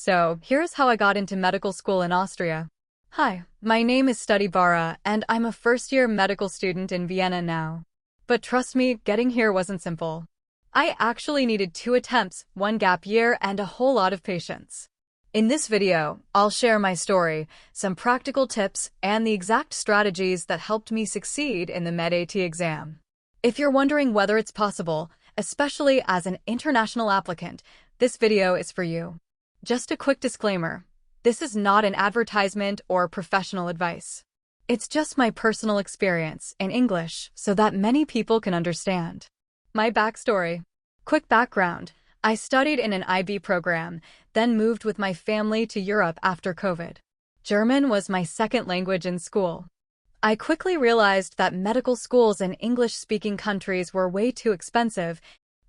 So, here's how I got into medical school in Austria. Hi, my name is Study Bara, and I'm a first-year medical student in Vienna now. But trust me, getting here wasn't simple. I actually needed 2 attempts, 1 gap year, and a whole lot of patience. In this video, I'll share my story, some practical tips, and the exact strategies that helped me succeed in the MedAT exam. If you're wondering whether it's possible, especially as an international applicant, this video is for you. Just a quick disclaimer. This is not an advertisement or professional advice. It's just my personal experience in English so that many people can understand. My backstory. Quick background. I studied in an IB program, then moved with my family to Europe after COVID. German was my second language in school. I quickly realized that medical schools in English-speaking countries were way too expensive.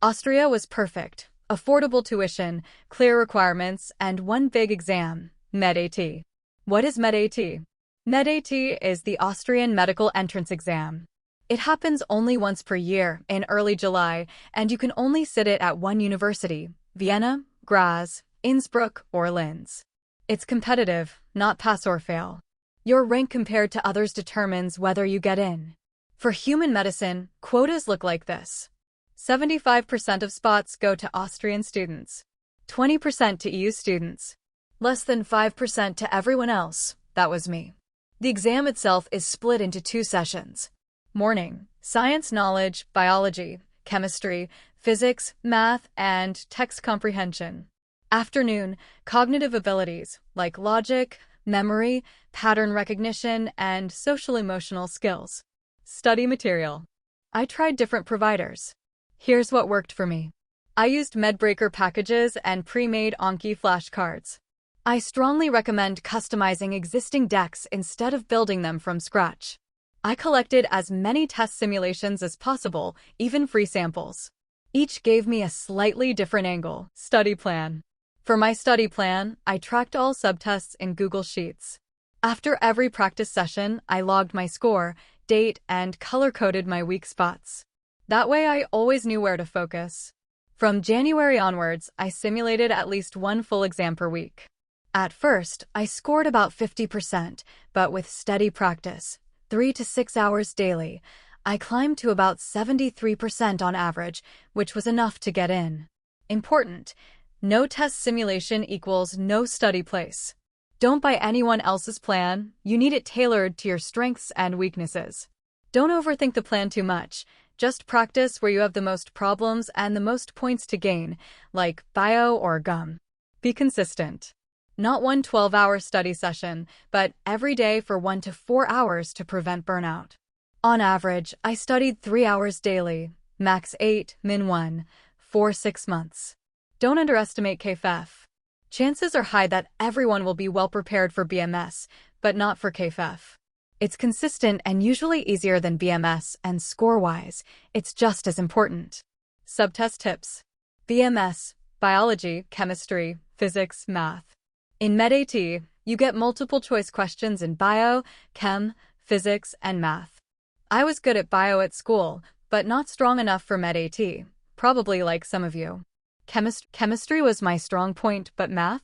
Austria was perfect. Affordable tuition, clear requirements, and one big exam, MedAT. What is MedAT? MedAT is the Austrian medical entrance exam. It happens only once per year, in early July, and you can only sit it at one university, Vienna, Graz, Innsbruck, or Linz. It's competitive, not pass or fail. Your rank compared to others determines whether you get in. For human medicine, quotas look like this. 75% of spots go to Austrian students, 20% to EU students, less than 5% to everyone else. That was me. The exam itself is split into 2 sessions. Morning, science knowledge, biology, chemistry, physics, math, and text comprehension. Afternoon, cognitive abilities like logic, memory, pattern recognition, and social-emotional skills. Study material. I tried different providers. Here's what worked for me. I used MedBreaker packages and pre-made Anki flashcards. I strongly recommend customizing existing decks instead of building them from scratch. I collected as many test simulations as possible, even free samples. Each gave me a slightly different angle. Study plan. For my study plan, I tracked all subtests in Google Sheets. After every practice session, I logged my score, date, and color-coded my weak spots. That way I always knew where to focus. From January onwards, I simulated at least 1 full exam per week. At first, I scored about 50%, but with steady practice, 3 to 6 hours daily, I climbed to about 73% on average, which was enough to get in. Important: no test simulation equals no study place. Don't buy anyone else's plan, you need it tailored to your strengths and weaknesses. Don't overthink the plan too much. Just practice where you have the most problems and the most points to gain, like bio or gum. Be consistent. Not one 12-hour study session, but every day for 1 to 4 hours to prevent burnout. On average, I studied 3 hours daily, max 8, min 1, for 6 months. Don't underestimate KFF. Chances are high that everyone will be well prepared for BMS, but not for KFF. It's consistent and usually easier than BMS, and score-wise, it's just as important. Subtest tips. BMS, biology, chemistry, physics, math. In MedAT, you get multiple choice questions in bio, chem, physics, and math. I was good at bio at school, but not strong enough for MedAT, probably like some of you. Chemistry was my strong point, but math?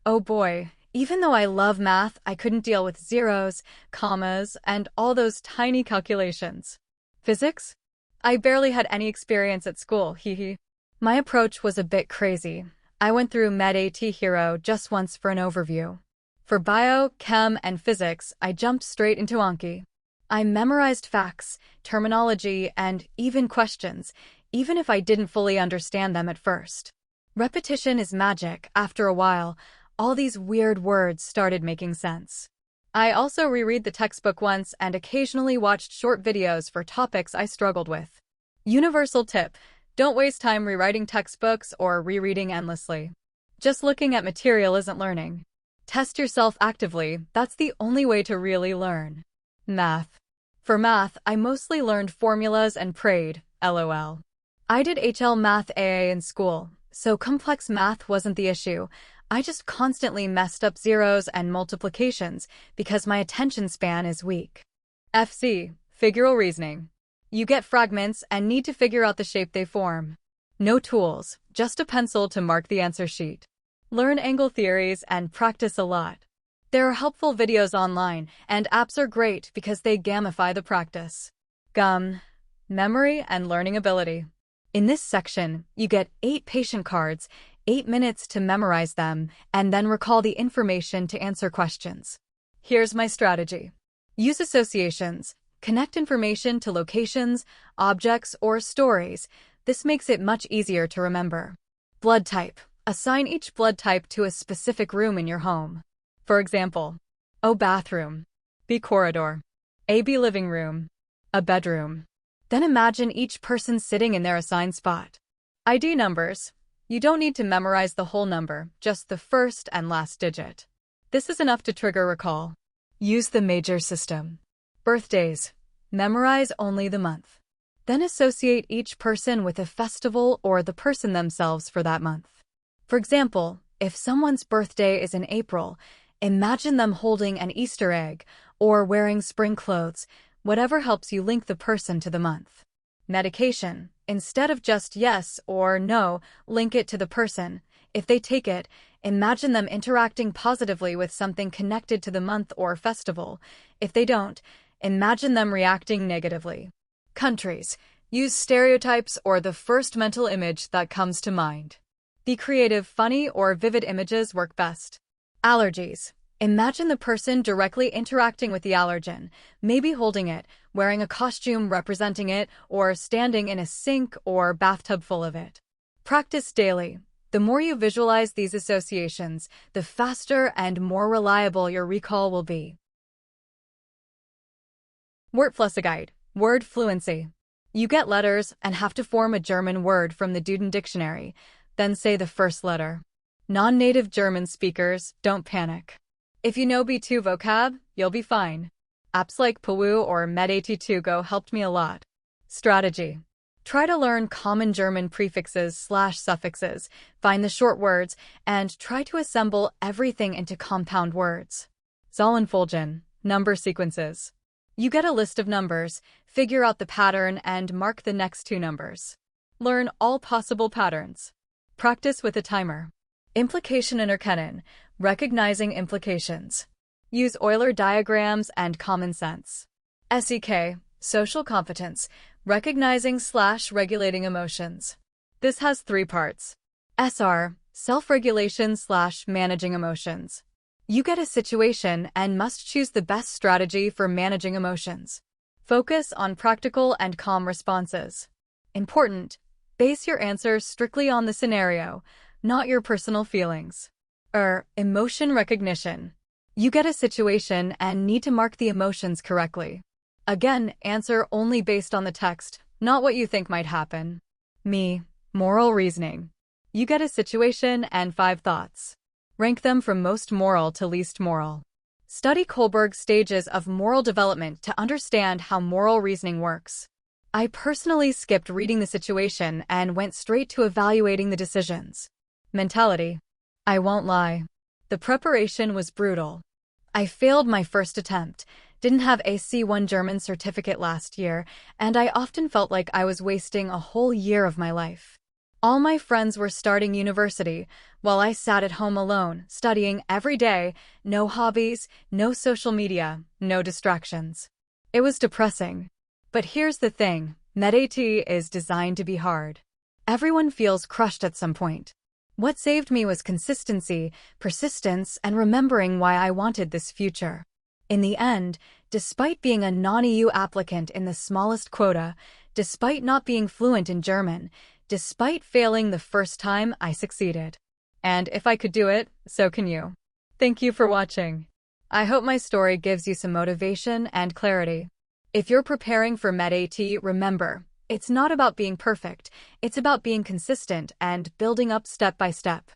Oh boy. Even though I love math, I couldn't deal with zeros, commas, and all those tiny calculations. Physics? I barely had any experience at school, hehe. My approach was a bit crazy. I went through MedAT Hero just once for an overview. For bio, chem, and physics, I jumped straight into Anki. I memorized facts, terminology, and even questions, even if I didn't fully understand them at first. Repetition is magic. After a while, all these weird words started making sense. I also reread the textbook once and occasionally watched short videos for topics I struggled with. Universal tip: don't waste time rewriting textbooks or rereading endlessly. Just looking at material isn't learning. Test yourself actively, that's the only way to really learn. Math. For math, I mostly learned formulas and prayed, LOL. I did HL Math AA in school, so complex math wasn't the issue. I just constantly messed up zeros and multiplications because my attention span is weak. FC, figural reasoning. You get fragments and need to figure out the shape they form. No tools, just a pencil to mark the answer sheet. Learn angle theories and practice a lot. There are helpful videos online, and apps are great because they gamify the practice. Memory and learning ability. In this section, you get 8 patient cards, 8 minutes to memorize them, and then recall the information to answer questions. Here's my strategy. Use associations. Connect information to locations, objects, or stories. This makes it much easier to remember. Blood type. Assign each blood type to a specific room in your home. For example, O bathroom, B corridor, AB living room, A bedroom. Then imagine each person sitting in their assigned spot. ID numbers. You don't need to memorize the whole number, just the first and last digit. This is enough to trigger recall. Use the major system. Birthdays. Memorize only the month. Then associate each person with a festival or the person themselves for that month. For example, if someone's birthday is in April, imagine them holding an Easter egg or wearing spring clothes, whatever helps you link the person to the month. Medication. Instead of just yes or no, link it to the person. If they take it, imagine them interacting positively with something connected to the month or festival. If they don't, imagine them reacting negatively. Countries. Use stereotypes or the first mental image that comes to mind. Be creative, funny, or vivid images work best. Allergies. Imagine the person directly interacting with the allergen, maybe holding it, wearing a costume representing it, or standing in a sink or bathtub full of it. Practice daily. The more you visualize these associations, the faster and more reliable your recall will be. Wortflüssigkeit, word fluency. You get letters and have to form a German word from the Duden dictionary, then say the first letter. Non-native German speakers, don't panic. If you know B2 vocab, you'll be fine. Apps like Pawoo or MedAT Go helped me a lot. Strategy. Try to learn common German prefixes/suffixes, find the short words, and try to assemble everything into compound words. Zahlenfolgen, number sequences. You get a list of numbers, figure out the pattern, and mark the next 2 numbers. Learn all possible patterns. Practice with a timer. Implikationen erkennen, recognizing implications. Use Euler diagrams and common sense. SEK, social competence, recognizing/regulating emotions. This has 3 parts. SR, self-regulation/managing emotions. You get a situation and must choose the best strategy for managing emotions. Focus on practical and calm responses. Important. Base your answers strictly on the scenario, not your personal feelings. Emotion recognition. You get a situation and need to mark the emotions correctly. Again, answer only based on the text, not what you think might happen. Moral reasoning. You get a situation and 5 thoughts. Rank them from most moral to least moral. Study Kohlberg's stages of moral development to understand how moral reasoning works. I personally skipped reading the situation and went straight to evaluating the decisions. Mentality. I won't lie. The preparation was brutal. I failed my first attempt, didn't have a C1 German certificate last year, and I often felt like I was wasting a whole year of my life. All my friends were starting university, while I sat at home alone, studying every day, no hobbies, no social media, no distractions. It was depressing. But here's the thing, MedAT is designed to be hard. Everyone feels crushed at some point. What saved me was consistency, persistence, and remembering why I wanted this future. In the end, despite being a non-EU applicant in the smallest quota, despite not being fluent in German, despite failing the first time, I succeeded. And if I could do it, so can you. Thank you for watching. I hope my story gives you some motivation and clarity. If you're preparing for MedAT, remember, it's not about being perfect, it's about being consistent and building up step by step.